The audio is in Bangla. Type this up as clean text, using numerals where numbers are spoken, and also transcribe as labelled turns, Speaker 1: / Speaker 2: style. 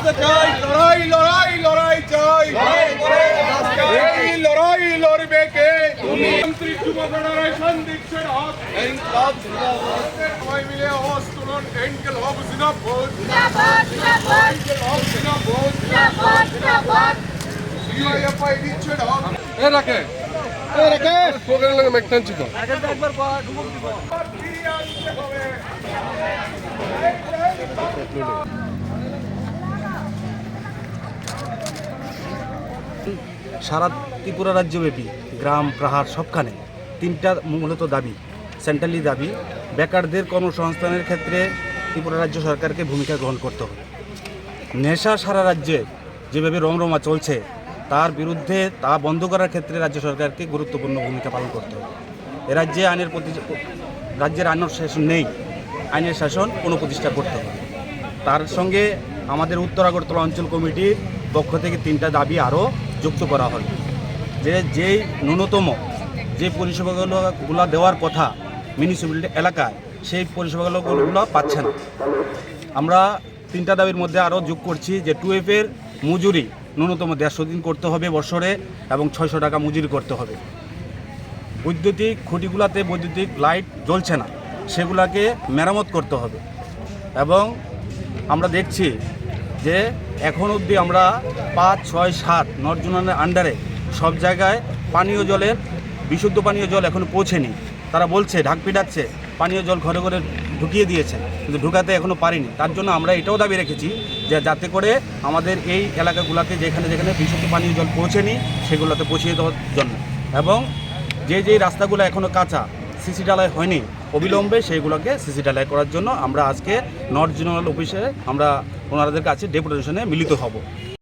Speaker 1: করতে চাই, লড়াই লড়াই লড়াই চাই, এই লড়াই লড়বে কে? মন্ত্রী যুব ফেডারেশন দিচ্ছে হাত, সবাই মিলে আওয়াজ তুলুন, এনকেল হব জিন্দাবাদ, এনকেল হব জিন্দাবাদ, সিআইএফআই দিচ্ছে হাত। এ রাখে প্রোগ্রাম লাগে মেকটান ছিল একবার ফিরিয়ে আনতে হবে।
Speaker 2: সারা ত্রিপুরা রাজ্যব্যাপী গ্রাম পাহাড় সবখানে তিনটা মূলত দাবি, সেন্ট্রালি দাবি। বেকারদের কর্মসংস্থানের ক্ষেত্রে ত্রিপুরা রাজ্য সরকারকে ভূমিকা গ্রহণ করতে হবে। নেশা সারা রাজ্যে যেভাবে রমরমা চলছে তার বিরুদ্ধে তা বন্ধ করার ক্ষেত্রে রাজ্য সরকারকে গুরুত্বপূর্ণ ভূমিকা পালন করতে হবে। এ রাজ্যে রাজ্যের আইনের শাসন নেই, আইনের শাসন পুনঃপ্রতিষ্ঠা করতে হবে। তার সঙ্গে আমাদের উত্তর আগরতলা অঞ্চল কমিটির পক্ষ থেকে তিনটা দাবি আরও যুক্ত করা হবে। যেই ন্যূনতম যে পরিষেবাগুলো দেওয়ার কথা মিউনিসিপ্যালিটি এলাকায়, সেই পরিষেবাগুলো পাচ্ছে না। আমরা তিনটা দাবির মধ্যে আরও যোগ করছি যে 2F-এর মজুরি ন্যূনতম 150 দিন করতে হবে বছরে এবং 600 টাকা মজুরি করতে হবে। বৈদ্যুতিক খুঁটিগুলোতে বৈদ্যুতিক লাইট জ্বলছে না, সেগুলোকে মেরামত করতে হবে। এবং আমরা দেখছি যে এখন অবধি আমরা 5, 6, 7 নর্থ জোনের আন্ডারে সব জায়গায় পানীয় জলের বিশুদ্ধ পানীয় জল এখনও পৌঁছেনি। তারা বলছে ঢাক পিটাচ্ছে পানীয় জল ঘরে ঘরে ঢুকিয়ে দিয়েছে, কিন্তু ঢুকাতে এখনও পারিনি। তার জন্য আমরা এটাও দাবি রেখেছি যে যাতে করে আমাদের এই এলাকাগুলোকে যেখানে যেখানে বিশুদ্ধ পানীয় জল পৌঁছেনি সেগুলোতে পৌঁছিয়ে দেওয়ার জন্য, এবং যেই রাস্তাগুলো এখনও কাঁচা, সিসি ঢালাই হয়নি, অবিলম্বে সেইগুলোকে সিসি ঢালাই করার জন্য আমরা আজকে নর্থ জোনাল অফিসে আমরা ওনাদের কাছে ডেপুটেশনে মিলিত হব।